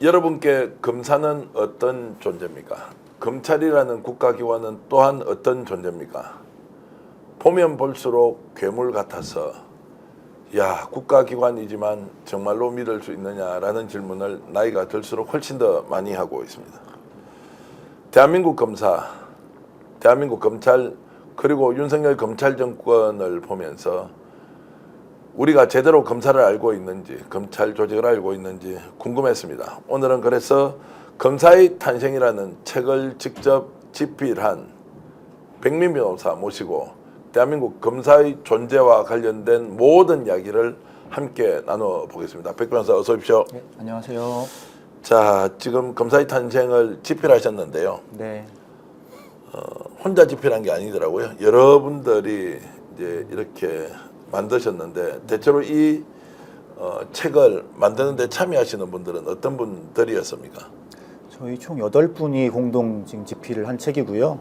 여러분께 검사는 어떤 존재입니까? 검찰이라는 국가기관은 또한 어떤 존재입니까? 보면 볼수록 괴물 같아서 야, 국가기관이지만 정말로 믿을 수 있느냐라는 질문을 나이가 들수록 훨씬 더 많이 하고 있습니다. 대한민국 검사, 대한민국 검찰, 그리고 윤석열 검찰 정권을 보면서 우리가 제대로 검사를 알고 있는지, 검찰 조직을 알고 있는지 궁금했습니다. 오늘은 그래서 검사의 탄생이라는 책을 직접 집필한 백민 변호사 모시고 대한민국 검사의 존재와 관련된 모든 이야기를 함께 나눠보겠습니다. 백 변호사 어서 오십시오. 네, 안녕하세요. 자, 지금 검사의 탄생을 집필하셨는데요. 네. 혼자 집필한 게 아니더라고요. 여러분들이 이제 이렇게 만드셨는데 대체로 이 책을 만드는 데 참여하시는 분들은 어떤 분들이었습니까? 저희 총 8분이 공동 지금 집필을 한 책이고요.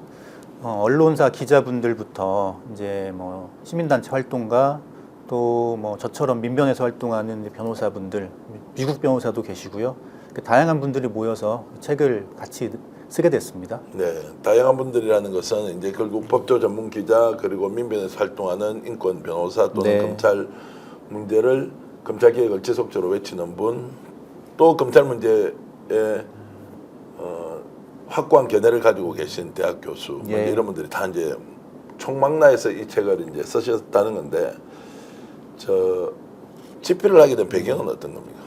언론사 기자분들부터 이제 뭐 시민단체 활동가 또 뭐 저처럼 민변에서 활동하는 변호사분들, 미국 변호사도 계시고요. 다양한 분들이 모여서 책을 같이 쓰게 됐습니다. 네, 다양한 분들이라는 것은 이제 결국 법조 전문 기자 그리고 민변에서 활동하는 인권 변호사 또는 네. 검찰 문제를 검찰 개혁을 지속적으로 외치는 분, 또 검찰 문제에 확고한 견해를 가지고 계신 대학 교수 예. 이런 분들이 다 이제 총망라해서 이 책을 이제 쓰셨다는 건데 저 집필을 하게 된 배경은 어떤 겁니까?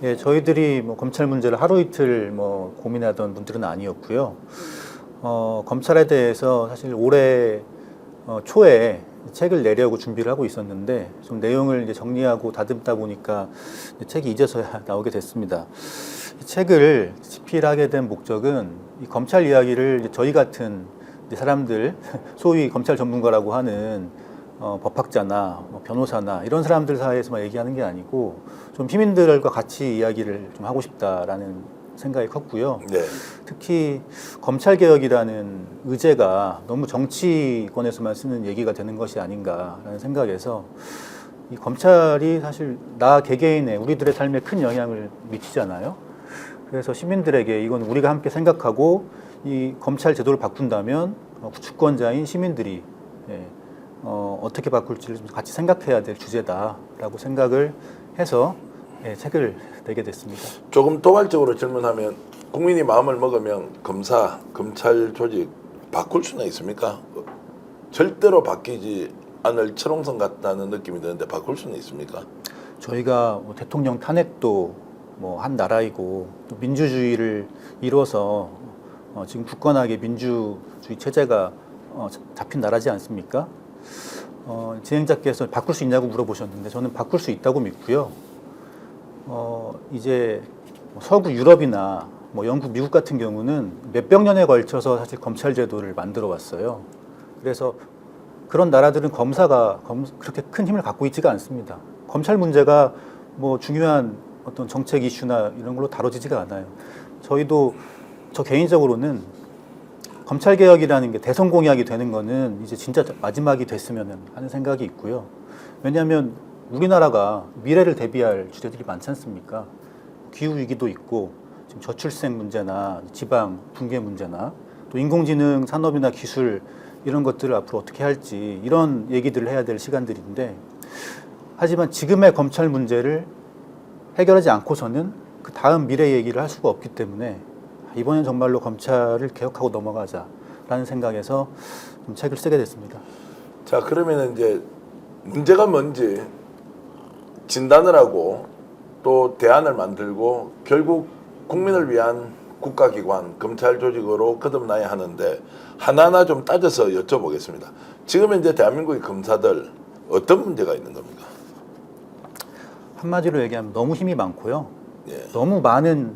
예, 저희들이 뭐 검찰 문제를 하루 이틀 뭐 고민하던 분들은 아니었고요. 검찰에 대해서 사실 올해 초에 책을 내려고 준비를 하고 있었는데 좀 내용을 이제 정리하고 다듬다 보니까 책이 이제서야 나오게 됐습니다. 이 책을 집필하게 된 목적은 이 검찰 이야기를 이제 저희 같은 이제 사람들, 소위 검찰 전문가라고 하는 법학자나 변호사나 이런 사람들 사이에서만 얘기하는 게 아니고 좀 시민들과 같이 이야기를 좀 하고 싶다라는 생각이 컸고요. 네. 특히 검찰개혁이라는 의제가 너무 정치권에서만 쓰는 얘기가 되는 것이 아닌가라는 생각에서 이 검찰이 사실 나 개개인의 우리들의 삶에 큰 영향을 미치잖아요. 그래서 시민들에게 이건 우리가 함께 생각하고 이 검찰 제도를 바꾼다면 주권자인 시민들이 어떻게 바꿀지를 좀 같이 생각해야 될 주제다라고 생각을 해서 책을 내게 됐습니다. 조금 도발적으로 질문하면 국민이 마음을 먹으면 검사, 검찰 조직 바꿀 수는 있습니까? 절대로 바뀌지 않을 철옹성 같다는 느낌이 드는데 바꿀 수는 있습니까? 저희가 뭐 대통령 탄핵도 뭐 한 나라이고 또 민주주의를 이뤄서 지금 굳건하게 민주주의 체제가 잡힌 나라지 않습니까? 진행자께서 바꿀 수 있냐고 물어보셨는데 저는 바꿀 수 있다고 믿고요. 이제 서구 유럽이나 뭐 영국, 미국 같은 경우는 몇백 년에 걸쳐서 사실 검찰 제도를 만들어 왔어요. 그래서 그런 나라들은 검사가 그렇게 큰 힘을 갖고 있지가 않습니다. 검찰 문제가 뭐 중요한 어떤 정책 이슈나 이런 걸로 다뤄지지가 않아요. 저 개인적으로는 검찰 개혁이라는 게 대선 공약이 되는 거는 이제 진짜 마지막이 됐으면 하는 생각이 있고요. 왜냐하면 우리나라가 미래를 대비할 주제들이 많지 않습니까? 기후 위기도 있고 지금 저출생 문제나 지방 붕괴 문제나 또 인공지능 산업이나 기술 이런 것들을 앞으로 어떻게 할지 이런 얘기들을 해야 될 시간들인데 하지만 지금의 검찰 문제를 해결하지 않고서는 그 다음 미래 얘기를 할 수가 없기 때문에 이번엔 정말로 검찰을 개혁하고 넘어가자라는 생각에서 좀 책을 쓰게 됐습니다. 자, 그러면 이제 문제가 뭔지 진단을 하고 또 대안을 만들고 결국 국민을 위한 국가기관, 검찰 조직으로 거듭나야 하는데 하나하나 좀 따져서 여쭤보겠습니다. 지금 현재 대한민국의 검사들 어떤 문제가 있는 겁니까? 한마디로 얘기하면 너무 힘이 많고요. 예. 너무 많은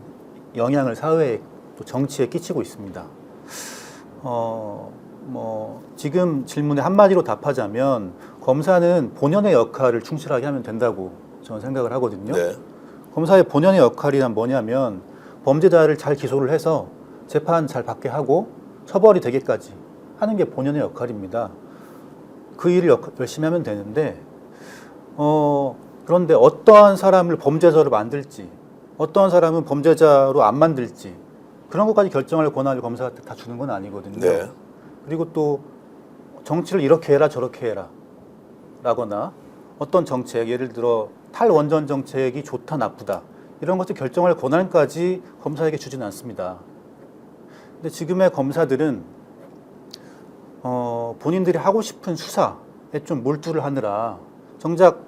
영향을 사회에 또 정치에 끼치고 있습니다. 지금 질문에 한마디로 답하자면 검사는 본연의 역할을 충실하게 하면 된다고 저는 생각을 하거든요. 네. 검사의 본연의 역할이 뭐냐면 범죄자를 잘 기소를 해서 재판 잘 받게 하고 처벌이 되기까지 하는 게 본연의 역할입니다. 그 일을 열심히 하면 되는데 그런데 어떠한 사람을 범죄자로 만들지 어떤 사람은 범죄자로 안 만들지 그런 것까지 결정할 권한을 검사한테 다 주는 건 아니거든요. 네. 그리고 또 정치를 이렇게 해라 저렇게 해라 라거나 어떤 정책 예를 들어 탈원전 정책이 좋다 나쁘다 이런 것을 결정할 권한까지 검사에게 주지는 않습니다. 근데 지금의 검사들은 본인들이 하고 싶은 수사에 좀 몰두를 하느라 정작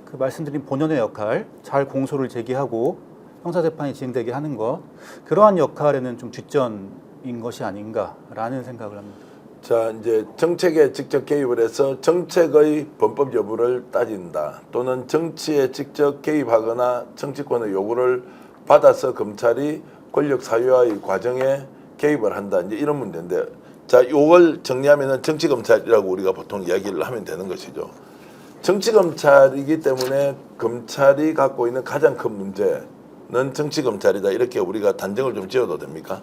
그 말씀드린 본연의 역할 잘 공소를 제기하고 형사재판이 진행되게 하는 것 그러한 역할에는 좀 뒷전인 것이 아닌가라는 생각을 합니다. 자, 이제 정책에 직접 개입을 해서 정책의 범법 여부를 따진다. 또는 정치에 직접 개입하거나 정치권의 요구를 받아서 검찰이 권력 사유화의 과정에 개입을 한다. 이제 이런 문제인데, 자, 요걸 정리하면은 정치 검찰이라고 우리가 보통 이야기를 하면 되는 것이죠. 정치 검찰이기 때문에 검찰이 갖고 있는 가장 큰 문제는 정치 검찰이다. 이렇게 우리가 단정을 좀 지어도 됩니까?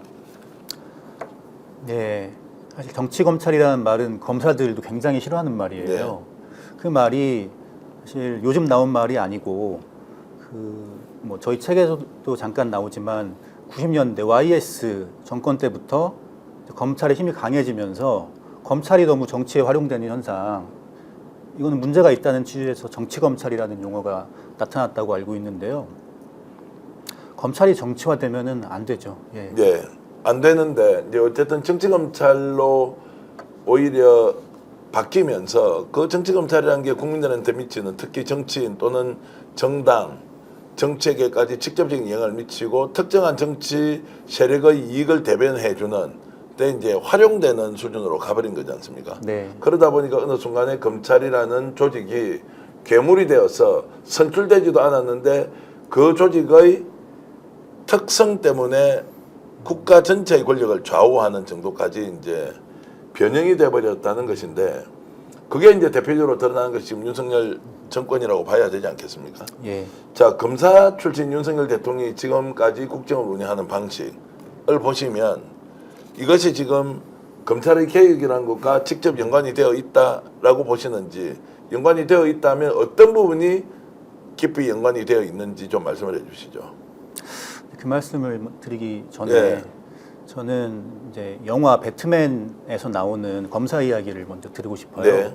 네. 사실 정치검찰이라는 말은 검사들도 굉장히 싫어하는 말이에요. 네. 그 말이 사실 요즘 나온 말이 아니고 뭐 저희 책에서도 잠깐 나오지만 90년대 YS 정권 때부터 검찰의 힘이 강해지면서 검찰이 너무 정치에 활용되는 현상 이거는 문제가 있다는 취지에서 정치검찰이라는 용어가 나타났다고 알고 있는데요. 검찰이 정치화되면은 안 되죠. 예. 예. 안 되는데 이제 어쨌든 정치 검찰로 오히려 바뀌면서 그 정치 검찰이라는 게 국민들한테 미치는 특히 정치인 또는 정당 정책에까지 직접적인 영향을 미치고 특정한 정치 세력의 이익을 대변해주는 때 이제 활용되는 수준으로 가버린 거지 않습니까? 네. 그러다 보니까 어느 순간에 검찰이라는 조직이 괴물이 되어서 선출되지도 않았는데 그 조직의 특성 때문에 국가 전체의 권력을 좌우하는 정도까지 이제 변형이 돼버렸다는 것인데 그게 이제 대표적으로 드러나는 것이 지금 윤석열 정권이라고 봐야 되지 않겠습니까? 예. 자, 검사 출신 윤석열 대통령이 지금까지 국정을 운영하는 방식을 보시면 이것이 지금 검찰의 개혁이라는 것과 직접 연관이 되어 있다라고 보시는지 연관이 되어 있다면 어떤 부분이 깊이 연관이 되어 있는지 좀 말씀을 해주시죠. 그 말씀을 드리기 전에 예. 저는 이제 영화 배트맨에서 나오는 검사 이야기를 먼저 드리고 싶어요. 네.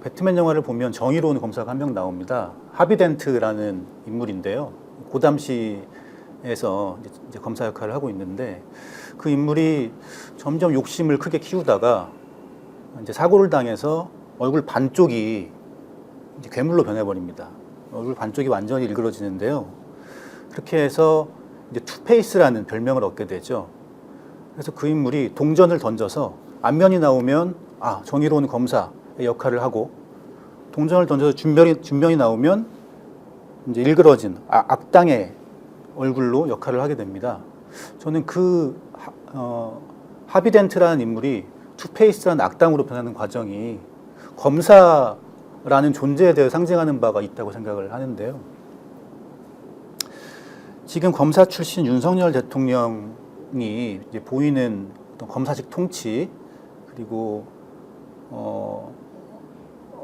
배트맨 영화를 보면 정의로운 검사가 한 명 나옵니다. 하비덴트라는 인물인데요. 고담시에서 이제 검사 역할을 하고 있는데 그 인물이 점점 욕심을 크게 키우다가 이제 사고를 당해서 얼굴 반쪽이 이제 괴물로 변해버립니다. 얼굴 반쪽이 완전히 일그러지는데요. 그렇게 해서 이제 투페이스라는 별명을 얻게 되죠. 그래서 그 인물이 동전을 던져서 앞면이 나오면 정의로운 검사의 역할을 하고 동전을 던져서 뒷면이 나오면 이제 일그러진 악당의 얼굴로 역할을 하게 됩니다. 저는 그 하비덴트라는 인물이 투페이스라는 악당으로 변하는 과정이 검사라는 존재에 대해 상징하는 바가 있다고 생각을 하는데요. 지금 검사 출신 윤석열 대통령이 이제 보이는 어떤 검사직 통치 그리고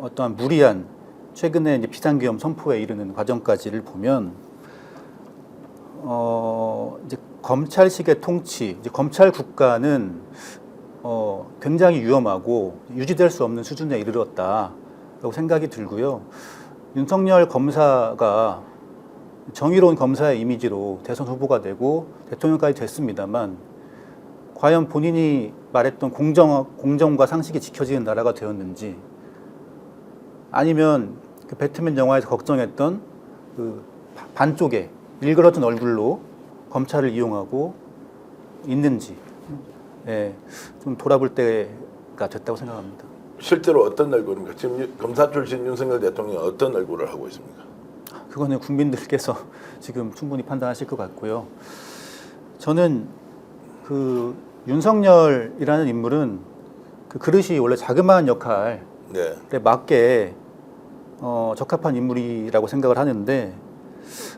어떠한 무리한 최근에 이제 비상계엄 선포에 이르는 과정까지를 보면 이제 검찰식의 통치, 이제 검찰 국가는 굉장히 위험하고 유지될 수 없는 수준에 이르렀다라고 생각이 들고요. 윤석열 검사가 정의로운 검사의 이미지로 대선 후보가 되고 대통령까지 됐습니다만 과연 본인이 말했던 공정과 상식이 지켜지는 나라가 되었는지 아니면 그 배트맨 영화에서 걱정했던 그 반쪽에 일그러진 얼굴로 검찰을 이용하고 있는지 좀 돌아볼 때가 됐다고 생각합니다. 실제로 어떤 얼굴입니까? 지금 검사 출신 윤석열 대통령이 어떤 얼굴을 하고 있습니까? 그거는 국민들께서 지금 충분히 판단하실 것 같고요. 저는 그 윤석열이라는 인물은 그 그릇이 원래 자그마한 역할에 네. 맞게 적합한 인물이라고 생각을 하는데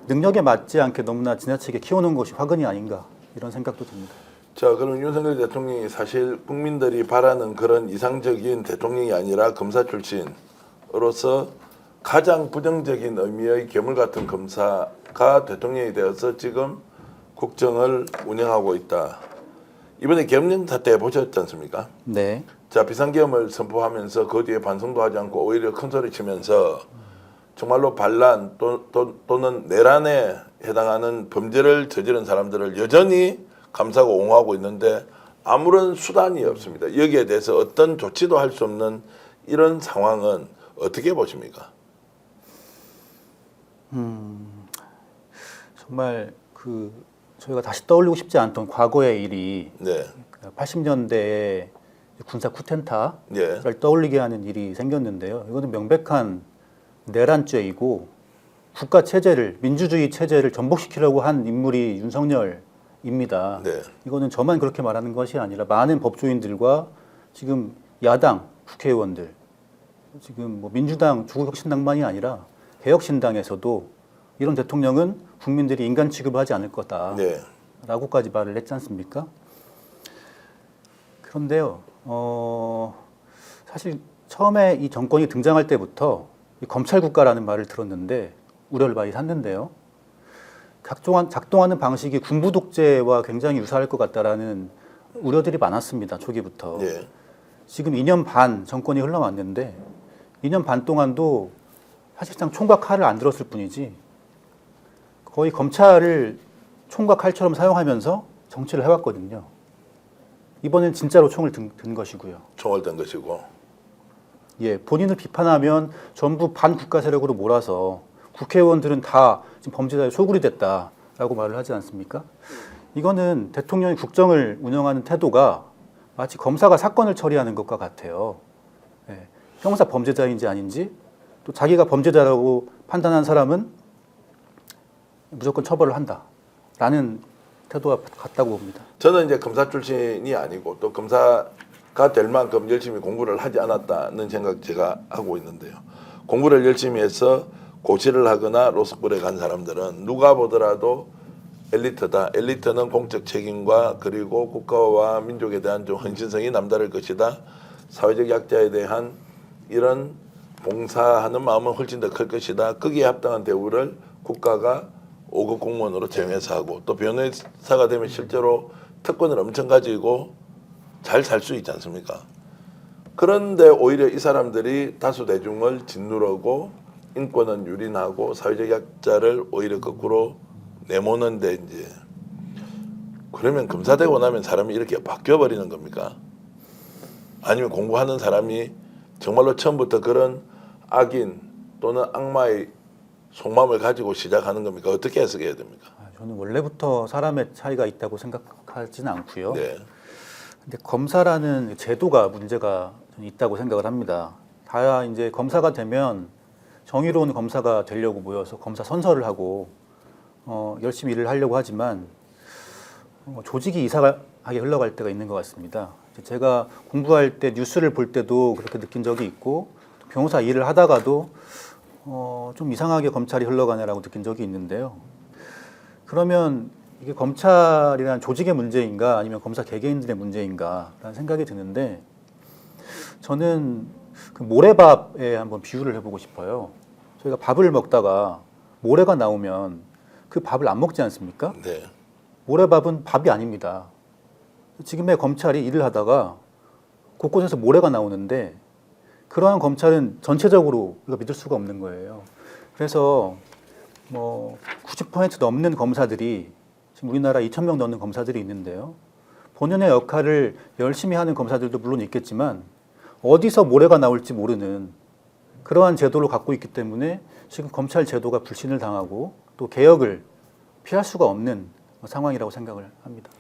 능력에 맞지 않게 너무나 지나치게 키워놓은 것이 화근이 아닌가 이런 생각도 듭니다. 자, 그럼 윤석열 대통령이 사실 국민들이 바라는 그런 이상적인 대통령이 아니라 검사 출신으로서 가장 부정적인 의미의 괴물 같은 검사가 대통령이 되어서 지금 국정을 운영하고 있다. 이번에 계엄령 사태 보셨지 않습니까? 네. 자, 비상계엄을 선포하면서 그 뒤에 반성도 하지 않고 오히려 큰 소리 치면서 정말로 반란 또는 내란에 해당하는 범죄를 저지른 사람들을 여전히 감싸고 옹호하고 있는데 아무런 수단이 없습니다. 여기에 대해서 어떤 조치도 할 수 없는 이런 상황은 어떻게 보십니까? 정말 저희가 다시 떠올리고 싶지 않던 과거의 일이 네. 80년대에 군사 쿠텐타를 예. 떠올리게 하는 일이 생겼는데요. 이거는 명백한 내란죄이고 국가 체제를 민주주의 체제를 전복시키려고 한 인물이 윤석열입니다. 네. 이거는 저만 그렇게 말하는 것이 아니라 많은 법조인들과 지금 야당 국회의원들 지금 뭐 민주당 조국혁신당만이 아니라 개혁신당에서도 이런 대통령은 국민들이 인간 취급하지 않을 거다라고까지 말을 했지 않습니까? 그런데요, 사실 처음에 이 정권이 등장할 때부터 이 검찰국가라는 말을 들었는데 우려를 많이 샀는데요. 작동하는 방식이 군부 독재와 굉장히 유사할 것 같다라는 우려들이 많았습니다. 초기부터. 예. 지금 2년 반 정권이 흘러왔는데 2년 반 동안도 사실상 총과 칼을 안 들었을 뿐이지 거의 검찰을 총과 칼처럼 사용하면서 정치를 해왔거든요. 이번엔 진짜로 총을 든 것이고요. 총을 든 것이고. 예, 본인을 비판하면 전부 반국가 세력으로 몰아서 국회의원들은 다 지금 범죄자의 소굴이 됐다라고 말을 하지 않습니까? 이거는 대통령이 국정을 운영하는 태도가 마치 검사가 사건을 처리하는 것과 같아요. 예, 형사 범죄자인지 아닌지 또 자기가 범죄자라고 판단한 사람은 무조건 처벌을 한다라는 태도가 같다고 봅니다. 저는 이제 검사 출신이 아니고 또 검사가 될 만큼 열심히 공부를 하지 않았다는 생각 제가 하고 있는데요. 공부를 열심히 해서 고시를 하거나 로스쿨에 간 사람들은 누가 보더라도 엘리트다. 엘리트는 공적 책임과 그리고 국가와 민족에 대한 좀 헌신성이 남다를 것이다. 사회적 약자에 대한 이런 봉사하는 마음은 훨씬 더 클 것이다. 거기에 합당한 대우를 국가가 5급 공무원으로 채용해서 하고 또 변호사가 되면 실제로 특권을 엄청 가지고 잘 살 수 있지 않습니까? 그런데 오히려 이 사람들이 다수 대중을 짓누르고 인권은 유린하고 사회적 약자를 오히려 거꾸로 내모는데 이제 그러면 검사 되고 나면 사람이 이렇게 바뀌어 버리는 겁니까? 아니면 공부하는 사람이 정말로 처음부터 그런 악인 또는 악마의 속마음을 가지고 시작하는 겁니까? 어떻게 해석해야 됩니까? 저는 원래부터 사람의 차이가 있다고 생각하지는 않고요. 네. 근데 검사라는 제도가 문제가 있다고 생각을 합니다. 다 이제 검사가 되면 정의로운 검사가 되려고 모여서 검사 선서를 하고 열심히 일을 하려고 하지만 조직이 이상하게 흘러갈 때가 있는 것 같습니다. 제가 공부할 때 뉴스를 볼 때도 그렇게 느낀 적이 있고 변호사 일을 하다가도 좀 이상하게 검찰이 흘러가네라고 느낀 적이 있는데요. 그러면 이게 검찰이라는 조직의 문제인가 아니면 검사 개개인들의 문제인가라는 생각이 드는데 저는 그 모래밥에 한번 비유를 해보고 싶어요. 저희가 밥을 먹다가 모래가 나오면 그 밥을 안 먹지 않습니까? 네. 모래밥은 밥이 아닙니다. 지금의 검찰이 일을 하다가 곳곳에서 모래가 나오는데 그러한 검찰은 전체적으로 우리가 믿을 수가 없는 거예요. 그래서 뭐 90% 넘는 검사들이 지금 우리나라 2,000명 넘는 검사들이 있는데요. 본연의 역할을 열심히 하는 검사들도 물론 있겠지만 어디서 모래가 나올지 모르는 그러한 제도를 갖고 있기 때문에 지금 검찰 제도가 불신을 당하고 또 개혁을 피할 수가 없는 상황이라고 생각을 합니다.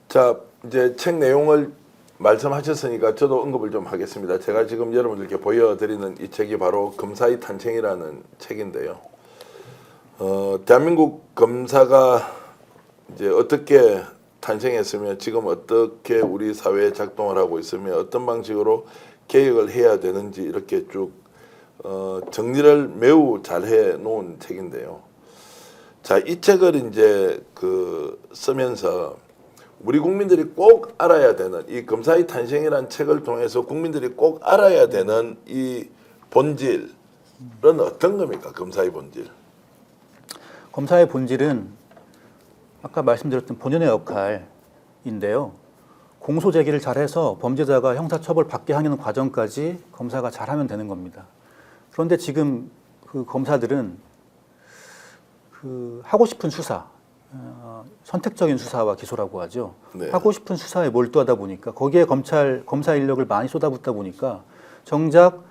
자, 이제 책 내용을 말씀하셨으니까 저도 언급을 좀 하겠습니다. 제가 지금 여러분들께 보여드리는 이 책이 바로 검사의 탄생이라는 책인데요. 대한민국 검사가 이제 어떻게 탄생했으며 지금 어떻게 우리 사회에 작동을 하고 있으며 어떤 방식으로 개혁을 해야 되는지 이렇게 쭉 정리를 매우 잘 해 놓은 책인데요. 자, 이 책을 이제 쓰면서 우리 국민들이 꼭 알아야 되는 이 검사의 탄생이라는 책을 통해서 국민들이 꼭 알아야 되는 이 본질 어떤 겁니까? 검사의 본질. 검사의 본질은 아까 말씀드렸던 본연의 역할인데요. 공소 제기를 잘해서 범죄자가 형사처벌 받게 하는 과정까지 검사가 잘하면 되는 겁니다. 그런데 지금 그 검사들은 그 하고 싶은 수사, 선택적인 수사와 기소라고 하죠. 네. 하고 싶은 수사에 몰두하다 보니까 거기에 검사 인력을 많이 쏟아붓다 보니까 정작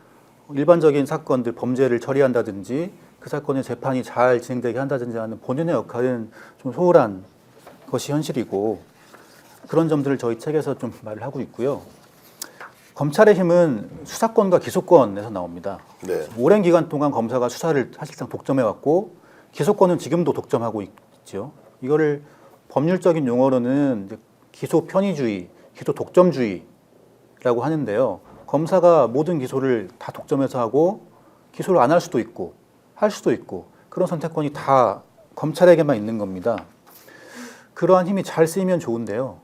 일반적인 사건들 범죄를 처리한다든지 그 사건의 재판이 잘 진행되게 한다든지 하는 본연의 역할은 좀 소홀한 것이 현실이고 그런 점들을 저희 책에서 좀 말을 하고 있고요. 검찰의 힘은 수사권과 기소권에서 나옵니다. 네. 오랜 기간 동안 검사가 수사를 사실상 독점해왔고 기소권은 지금도 독점하고 있죠. 이거를 법률적인 용어로는 이제 기소 편의주의, 기소 독점주의라고 하는데요. 검사가 모든 기소를 다 독점해서 하고 기소를 안 할 수도 있고 할 수도 있고 그런 선택권이 다 검찰에게만 있는 겁니다. 그러한 힘이 잘 쓰이면 좋은데요.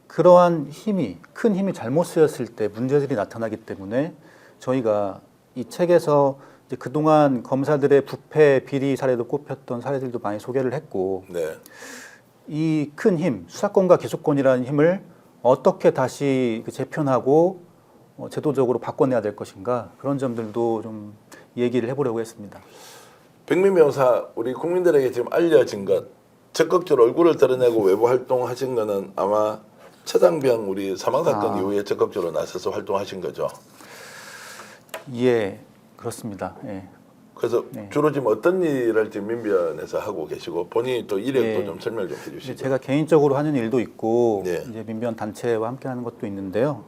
그러한 힘이 큰 힘이 잘못 쓰였을 때 문제들이 나타나기 때문에 저희가 이 책에서 이제 그동안 검사들의 부패 비리 사례도 꼽혔던 사례들도 많이 소개를 했고 네. 이 큰 힘, 수사권과 기소권이라는 힘을 어떻게 다시 재편하고 제도적으로 바꿔내야 될 것인가 그런 점들도 좀 얘기를 해보려고 했습니다. 백민 변호사, 우리 국민들에게 지금 알려진 것, 적극적으로 얼굴을 드러내고 외부 활동하신 거는 아마 최장병 우리 사망 사건 이후에 적극적으로 나서서 활동하신 거죠. 예, 그렇습니다. 예. 그래서 네. 주로 지금 어떤 일을 지금 민변에서 하고 계시고 본인이 또 이력도 네. 좀 설명 좀 이제 해주시죠. 제가 개인적으로 하는 일도 있고 네. 이제 민변 단체와 함께하는 것도 있는데요.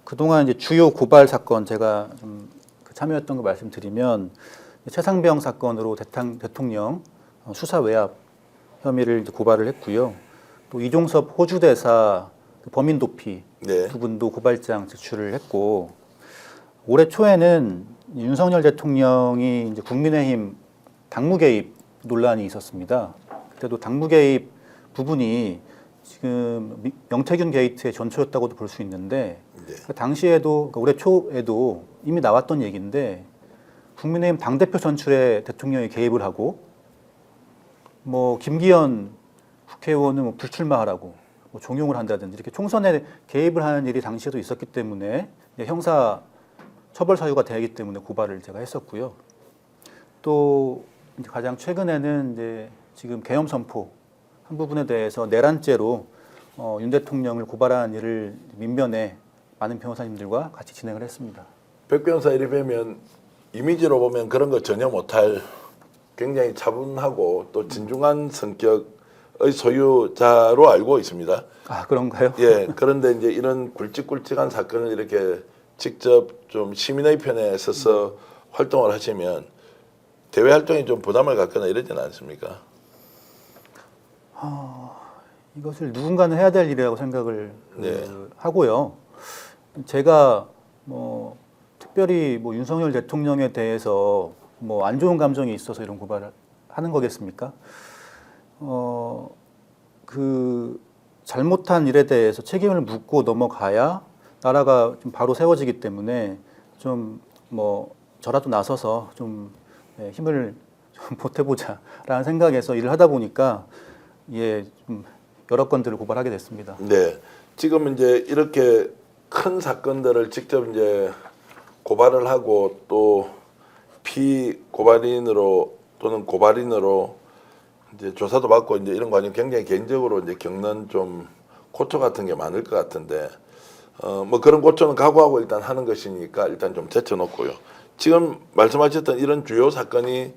그동안 이제 주요 고발 사건 제가 좀 참여했던 거 말씀드리면 최상병 사건으로 대통령 수사 외압 혐의를 이제 고발을 했고요. 또 이종섭 호주 대사 범인 도피 네. 부분도 고발장 제출을 했고 올해 초에는 윤석열 대통령이 이제 국민의힘 당무 개입 논란이 있었습니다. 그때도 당무 개입 부분이 지금 명태균 게이트의 전초였다고도 볼 수 있는데 네. 그 당시에도 올해 초에도 이미 나왔던 얘기인데 국민의힘 당대표 선출에 대통령이 개입을 하고 뭐 김기현 국회의원은 뭐 불출마하라고 뭐 종용을 한다든지 이렇게 총선에 개입을 하는 일이 당시에도 있었기 때문에 형사 처벌 사유가 되기 때문에 고발을 제가 했었고요. 또 이제 가장 최근에는 이제 지금 계엄 선포 한 부분에 대해서 내란죄로 윤 대통령을 고발한 일을 민변에 많은 변호사님들과 같이 진행을 했습니다. 백 변호사 이리 뵈면 이미지로 보면 그런 거 전혀 못할 굉장히 차분하고 또 진중한 성격의 소유자로 알고 있습니다. 아 그런가요? 예. 그런데 이제 이런 굵직굵직한 사건을 이렇게 직접 좀 시민의 편에 서서 활동을 하시면 대외 활동이 좀 부담을 갖거나 이러지는 않습니까? 이것을 누군가는 해야 될 일이라고 생각을 네. 하고요. 제가 뭐 특별히 뭐 윤석열 대통령에 대해서 뭐 안 좋은 감정이 있어서 이런 고발을 하는 거겠습니까? 그 잘못한 일에 대해서 책임을 묻고 넘어가야 나라가 좀 바로 세워지기 때문에 좀 뭐 저라도 나서서 좀 힘을 좀 보태보자라는 생각에서 일을 하다 보니까 좀 여러 건들을 고발하게 됐습니다. 네. 지금 이제 이렇게 큰 사건들을 직접 이제 고발을 하고 또 피고발인으로 또는 고발인으로 이제 조사도 받고 이제 이런 과정 굉장히 개인적으로 이제 겪는 좀 고초 같은 게 많을 것 같은데 뭐 그런 고초는 각오하고 일단 하는 것이니까 일단 좀 제쳐놓고요. 지금 말씀하셨던 이런 주요 사건이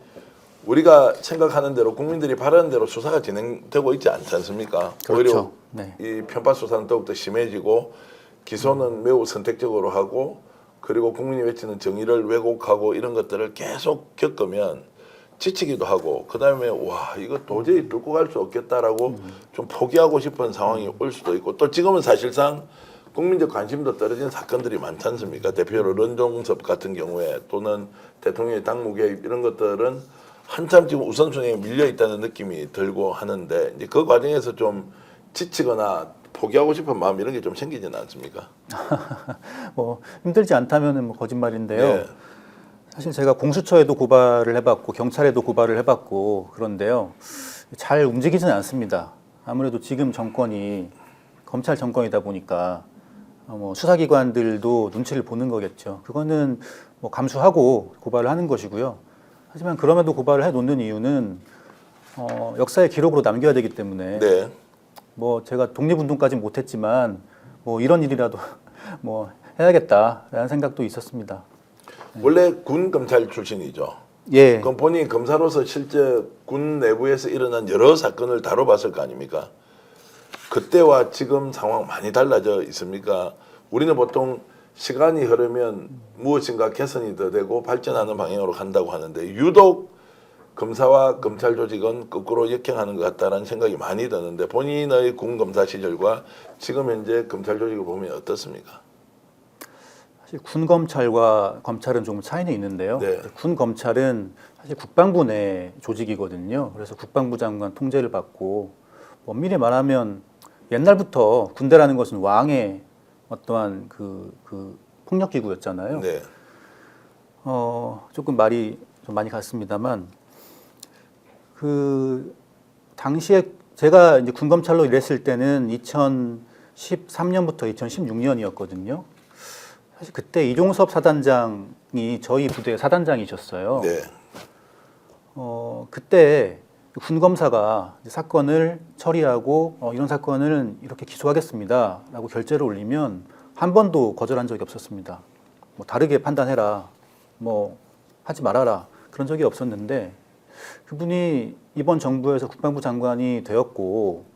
우리가 생각하는 대로 국민들이 바라는 대로 수사가 진행되고 있지 않지 않습니까? 그렇죠. 오히려 이 편파 수사는 더욱더 심해지고 기소는 매우 선택적으로 하고 그리고 국민이 외치는 정의를 왜곡하고 이런 것들을 계속 겪으면 지치기도 하고 그다음에 와 이거 도저히 뚫고 갈 수 없겠다라고 좀 포기하고 싶은 상황이 올 수도 있고 또 지금은 사실상 국민적 관심도 떨어진 사건들이 많지 않습니까? 대표로 런종섭 같은 경우에 또는 대통령의 당무 개입 이런 것들은 한참 지금 우선순위에 밀려 있다는 느낌이 들고 하는데 이제 그 과정에서 좀 지치거나 포기하고 싶은 마음 이런 게 좀 생기지는 않습니까? 뭐 힘들지 않다면은 뭐 거짓말인데요. 네. 사실 제가 공수처에도 고발을 해봤고 경찰에도 고발을 해봤고 그런데요. 잘 움직이지는 않습니다. 아무래도 지금 정권이 검찰 정권이다 보니까 뭐 수사기관들도 눈치를 보는 거겠죠. 그거는 뭐 감수하고 고발을 하는 것이고요. 하지만 그럼에도 고발을 해놓는 이유는 역사의 기록으로 남겨야 되기 때문에 네. 뭐 제가 독립운동까지 못했지만 뭐 이런 일이라도 뭐 해야겠다라는 생각도 있었습니다. 원래 군 검찰 출신이죠. 예, 그럼 본인이 검사로서 실제 군 내부에서 일어난 여러 사건을 다뤄봤을 거 아닙니까? 그때와 지금 상황 많이 달라져 있습니까? 우리는 보통 시간이 흐르면 무엇인가 개선이 더 되고 발전하는 방향으로 간다고 하는데 유독 검사와 검찰 조직은 거꾸로 역행하는 것 같다는 생각이 많이 드는데 본인의 군 검사 시절과 지금 현재 검찰 조직을 보면 어떻습니까? 사실 군 검찰과 검찰은 좀 차이는 있는데요. 네. 군 검찰은 사실 국방부 내 조직이거든요. 그래서 국방부 장관 통제를 받고 엄밀히 말하면 옛날부터 군대라는 것은 왕의 어떠한 그 폭력 기구였잖아요. 네. 조금 말이 좀 많이 갔습니다만 그 당시에 제가 이제 군 검찰로 일했을 때는 2013년부터 2016년이었거든요. 사실 그때 이종섭 사단장이 저희 부대 사단장이셨어요. 네. 그때 군 검사가 사건을 처리하고 이런 사건을 이렇게 기소하겠습니다라고 결재를 올리면 한 번도 거절한 적이 없었습니다. 뭐 다르게 판단해라, 뭐 하지 말아라 그런 적이 없었는데 그분이 이번 정부에서 국방부 장관이 되었고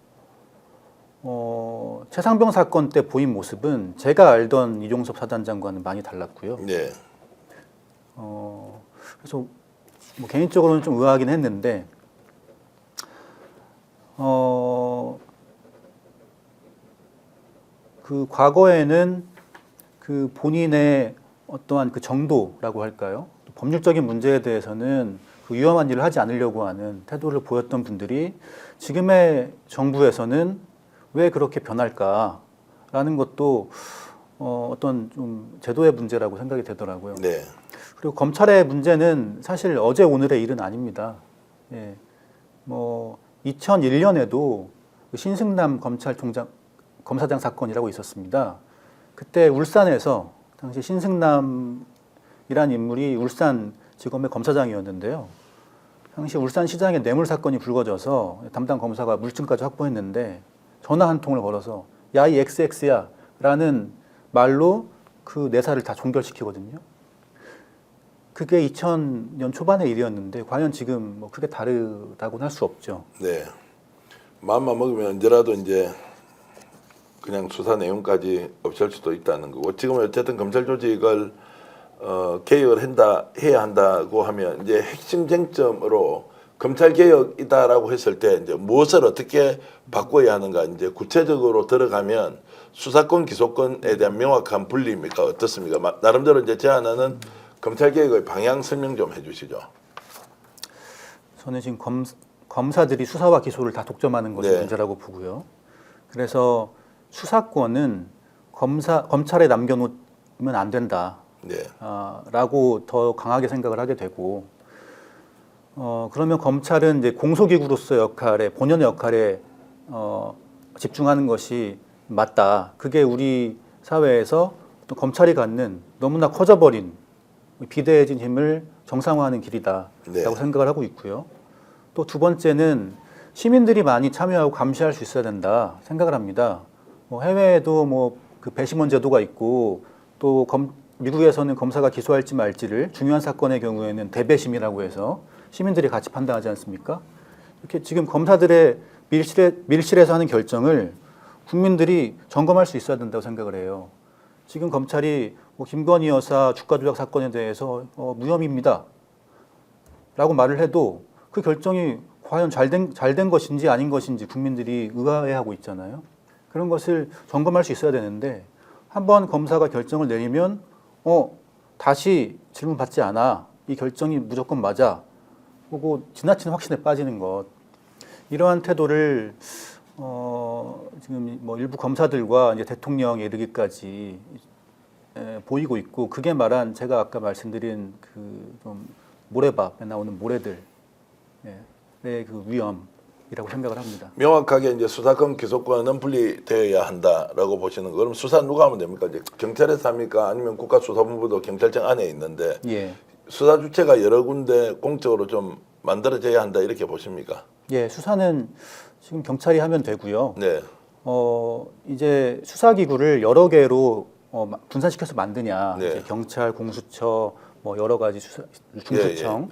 최상병 사건 때 보인 모습은 제가 알던 이종섭 사단장과는 많이 달랐고요. 네. 그래서 뭐 개인적으로는 좀 의아하긴 했는데 그 과거에는 그 본인의 어떠한 그 정도라고 할까요? 법률적인 문제에 대해서는 그 위험한 일을 하지 않으려고 하는 태도를 보였던 분들이 지금의 정부에서는 왜 그렇게 변할까라는 것도 어떤 좀 제도의 문제라고 생각이 되더라고요. 네. 그리고 검찰의 문제는 사실 어제 오늘의 일은 아닙니다. 예. 뭐 2001년에도 신승남 검사장 사건이라고 있었습니다. 그때 울산에서 당시 신승남이란 인물이 울산지검의 검사장이었는데요. 당시 울산시장의 뇌물 사건이 불거져서 담당 검사가 물증까지 확보했는데 전화 한 통을 걸어서 야 이 XX야 라는 말로 그 내사를 다 종결시키거든요. 그게 2000년 초반의 일이었는데 과연 지금 뭐 크게 다르다고는 할 수 없죠. 네. 마음만 먹으면 언제라도 이제 그냥 수사 내용까지 없앨 수도 있다는 거고 지금은 어쨌든 검찰 조직을 개혁을 해야 한다고 하면 이제 핵심 쟁점으로 검찰 개혁이다라고 했을 때 이제 무엇을 어떻게 바꿔야 하는가 이제 구체적으로 들어가면 수사권 기소권에 대한 명확한 분리입니까 어떻습니까? 나름대로 이제 제안하는 검찰 개혁의 방향 설명 좀 해주시죠. 저는 지금 검사들이 수사와 기소를 다 독점하는 것이 네. 문제라고 보고요. 그래서 수사권은 검찰에 남겨놓으면 안 된다. 네. 라고 더 강하게 생각을 하게 되고, 그러면 검찰은 이제 공소기구로서의 역할에, 본연의 역할에 집중하는 것이 맞다. 그게 우리 사회에서 또 검찰이 갖는 너무나 커져버린 비대해진 힘을 정상화하는 길이다라고 네. 생각을 하고 있고요. 또 두 번째는 시민들이 많이 참여하고 감시할 수 있어야 된다 생각을 합니다. 뭐 해외에도 뭐 그 배심원 제도가 있고 또 미국에서는 검사가 기소할지 말지를 중요한 사건의 경우에는 대배심이라고 해서 시민들이 같이 판단하지 않습니까? 이렇게 지금 검사들의 밀실에서 하는 결정을 국민들이 점검할 수 있어야 된다고 생각을 해요. 지금 검찰이 뭐 김건희 여사 주가 조작 사건에 대해서 무혐의입니다 라고 말을 해도 그 결정이 과연 잘 된 것인지 아닌 것인지 국민들이 의아해하고 있잖아요. 그런 것을 점검할 수 있어야 되는데 한번 검사가 결정을 내리면 다시 질문 받지 않아. 이 결정이 무조건 맞아. 보고 지나치는 확신에 빠지는 것. 이러한 태도를 지금 뭐 일부 검사들과 이제 대통령에 이르기까지 보이고 있고 그게 말한 제가 아까 말씀드린 그 좀 모래밥에 나오는 모래들의 그 위험이라고 생각을 합니다. 명확하게 이제 수사권 기소권은 분리되어야 한다라고 보시는 거. 그럼 수사 누가 하면 됩니까? 이제 경찰에서 합니까? 아니면 국가수사본부도 경찰청 안에 있는데 예. 수사 주체가 여러 군데 공적으로 좀 만들어져야 한다 이렇게 보십니까? 예, 수사는 지금 경찰이 하면 되고요. 네. 이제 수사기구를 여러 개로 분산시켜서 만드냐. 네. 이제 경찰, 공수처, 뭐 여러 가지 중수청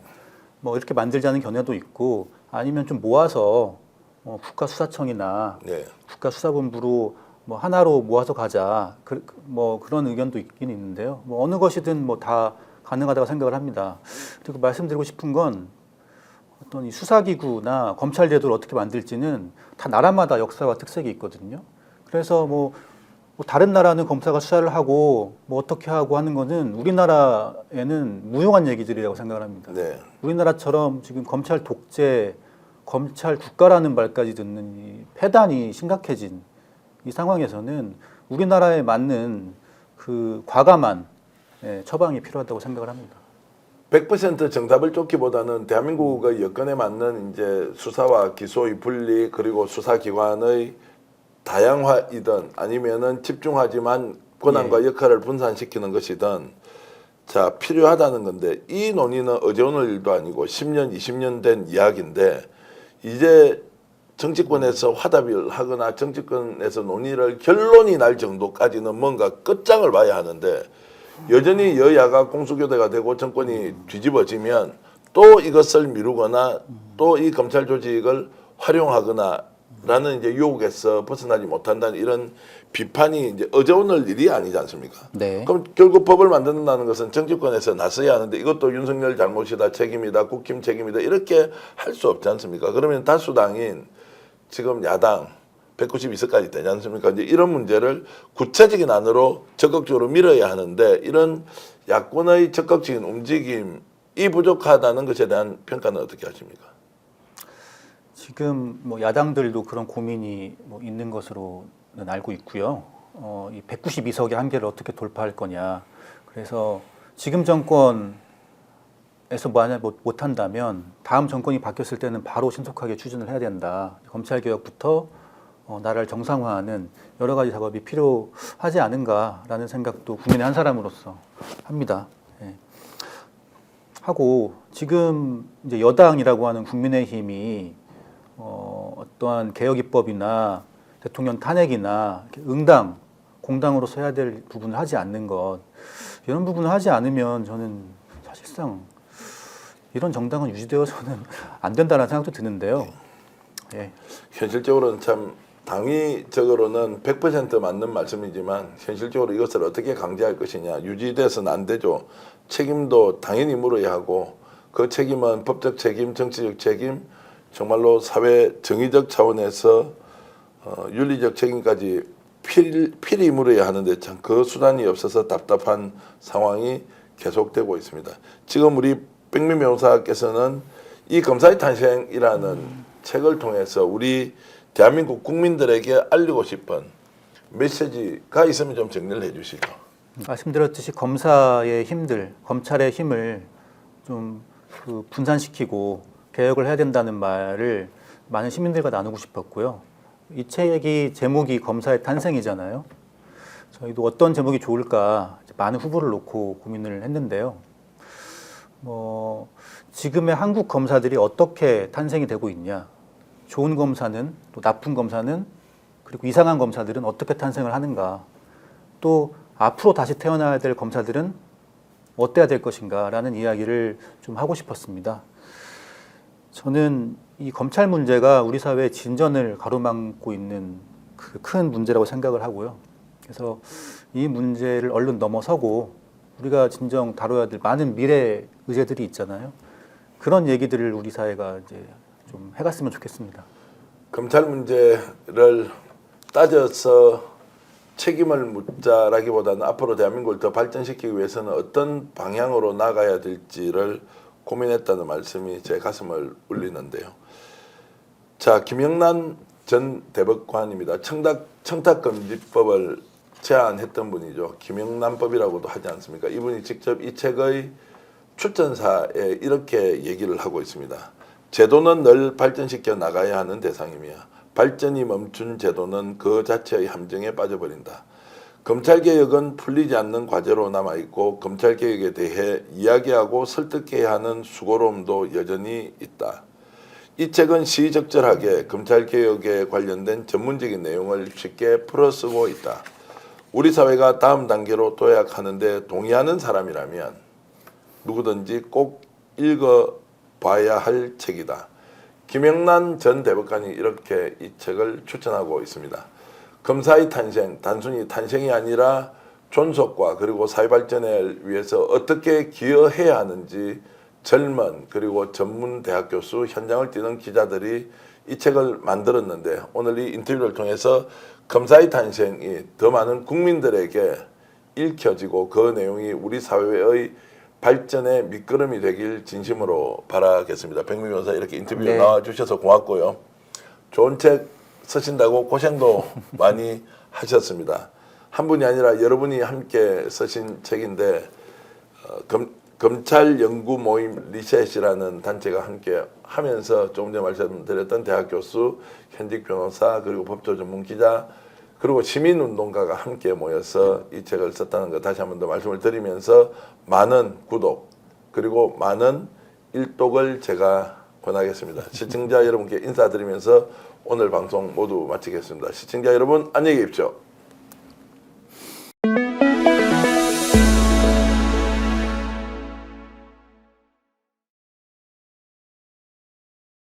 뭐 이렇게 만들자는 견해도 있고 아니면 좀 모아서 국가수사청이나 네. 국가수사본부로 뭐 하나로 모아서 가자. 뭐 그런 의견도 있긴 있는데요. 뭐 어느 것이든 뭐 다 가능하다고 생각을 합니다. 그리고 말씀드리고 싶은 건 어떤 이 수사기구나 검찰 제도를 어떻게 만들지는 다 나라마다 역사와 특색이 있거든요. 그래서 뭐 다른 나라는 검사가 수사를 하고 뭐 어떻게 하고 하는 거는 우리나라에는 무용한 얘기들이라고 생각을 합니다. 네. 우리나라처럼 지금 검찰 독재, 검찰 국가라는 말까지 듣는 이 폐단이 심각해진 이 상황에서는 우리나라에 맞는 그 과감한 처방이 필요하다고 생각을 합니다. 100% 정답을 쫓기보다는 대한민국의 여건에 맞는 이제 수사와 기소의 분리 그리고 수사기관의 다양화이든 아니면은 집중하지만 권한과 역할을 분산시키는 것이든 자 필요하다는 건데 이 논의는 어제 오늘 일도 아니고 10년, 20년 된 이야기인데 이제 정치권에서 화답을 하거나 정치권에서 논의를 결론이 날 정도까지는 뭔가 끝장을 봐야 하는데 여전히 여야가 공수교대가 되고 정권이 뒤집어지면 또 이것을 미루거나 또 이 검찰 조직을 활용하거나 라는 이제 유혹에서 벗어나지 못한다는 이런 비판이 이제 어제 오늘 일이 아니지 않습니까? 네. 그럼 결국 법을 만든다는 것은 정치권에서 나서야 하는데 이것도 윤석열 잘못이다, 책임이다, 국힘 책임이다 이렇게 할 수 없지 않습니까? 그러면 다수당인 지금 야당 192석까지 되지 않습니까? 이제 이런 문제를 구체적인 안으로 적극적으로 밀어야 하는데 이런 야권의 적극적인 움직임이 부족하다는 것에 대한 평가는 어떻게 하십니까? 지금 뭐 야당들도 그런 고민이 뭐 있는 것으로는 알고 있고요. 이 192석의 한계를 어떻게 돌파할 거냐. 그래서 지금 정권에서 만약 못한다면 다음 정권이 바뀌었을 때는 바로 신속하게 추진을 해야 된다. 검찰 개혁부터 나라를 정상화하는 여러 가지 작업이 필요하지 않은가라는 생각도 국민의 한 사람으로서 합니다. 예. 하고 지금 이제 여당이라고 하는 국민의힘이 어떠한 개혁 입법이나 대통령 탄핵이나 응당, 공당으로서 해야 될 부분을 하지 않는 것 이런 부분을 하지 않으면 저는 사실상 이런 정당은 유지되어서는 안 된다는 생각도 드는데요. 예. 현실적으로는 참 당위적으로는 100% 맞는 말씀이지만 현실적으로 이것을 어떻게 강제할 것이냐 유지돼서는 안 되죠. 책임도 당연히 물어야 하고 그 책임은 법적 책임, 정치적 책임 정말로 사회 정의적 차원에서 윤리적 책임까지 필히 물어야 하는데 참 그 수단이 없어서 답답한 상황이 계속되고 있습니다. 지금 우리 백민 변호사께서는 이 검사의 탄생이라는 책을 통해서 우리 대한민국 국민들에게 알리고 싶은 메시지가 있으면 좀 정리를 해주시죠. 말씀드렸듯이 검사의 힘들, 검찰의 힘을 좀 분산시키고 개혁을 해야 된다는 말을 많은 시민들과 나누고 싶었고요. 이 책이 제목이 검사의 탄생이잖아요. 저희도 어떤 제목이 좋을까 많은 후보를 놓고 고민을 했는데요. 지금의 한국 검사들이 어떻게 탄생이 되고 있냐. 좋은 검사는 또 나쁜 검사는 그리고 이상한 검사들은 어떻게 탄생을 하는가. 또 앞으로 다시 태어나야 될 검사들은 어때야 될 것인가 라는 이야기를 좀 하고 싶었습니다. 저는 이 검찰 문제가 우리 사회의 진전을 가로막고 있는 그 큰 문제라고 생각을 하고요. 그래서 이 문제를 얼른 넘어서고 우리가 진정 다뤄야 될 많은 미래 의제들이 있잖아요. 그런 얘기들을 우리 사회가 이제 좀 해갔으면 좋겠습니다. 검찰 문제를 따져서 책임을 묻자라기보다는 앞으로 대한민국을 더 발전시키기 위해서는 어떤 방향으로 나가야 될지를 고민했다는 말씀이 제 가슴을 울리는데요. 자, 김영란 전 대법관입니다. 청탁금지법을 제안했던 분이죠. 김영란법이라고도 하지 않습니까? 이분이 직접 이 책의 출전사에 이렇게 얘기를 하고 있습니다. 제도는 늘 발전시켜 나가야 하는 대상이며 발전이 멈춘 제도는 그 자체의 함정에 빠져버린다. 검찰개혁은 풀리지 않는 과제로 남아있고 검찰개혁에 대해 이야기하고 설득해야 하는 수고로움도 여전히 있다. 이 책은 시의적절하게 검찰개혁에 관련된 전문적인 내용을 쉽게 풀어쓰고 있다. 우리 사회가 다음 단계로 도약하는데 동의하는 사람이라면 누구든지 꼭 읽어봐야 할 책이다. 김영란 전 대법관이 이렇게 이 책을 추천하고 있습니다. 검사의 탄생, 단순히 탄생이 아니라 존속과 그리고 사회 발전을 위해서 어떻게 기여해야 하는지 젊은 그리고 전문 대학 교수, 현장을 뛰는 기자들이 이 책을 만들었는데 오늘 이 인터뷰를 통해서 검사의 탄생이 더 많은 국민들에게 읽혀지고 그 내용이 우리 사회의 발전의 밑거름이 되길 진심으로 바라겠습니다. 백미 변호사 이렇게 인터뷰에 네. 나와주셔서 고맙고요. 좋은 책 쓰신다고 고생도 많이 하셨습니다. 한 분이 아니라 여러분이 함께 쓰신 책인데 검찰 연구 모임 리셋이라는 단체가 함께 하면서 조금 전에 말씀드렸던 대학 교수, 현직 변호사, 그리고 법조 전문 기자, 그리고 시민운동가가 함께 모여서 이 책을 썼다는 거 다시 한 번 더 말씀을 드리면서 많은 구독 그리고 많은 일독을 제가 권하겠습니다. 시청자 여러분께 인사드리면서 오늘 방송 모두 마치겠습니다. 시청자 여러분 안녕히 계십시오.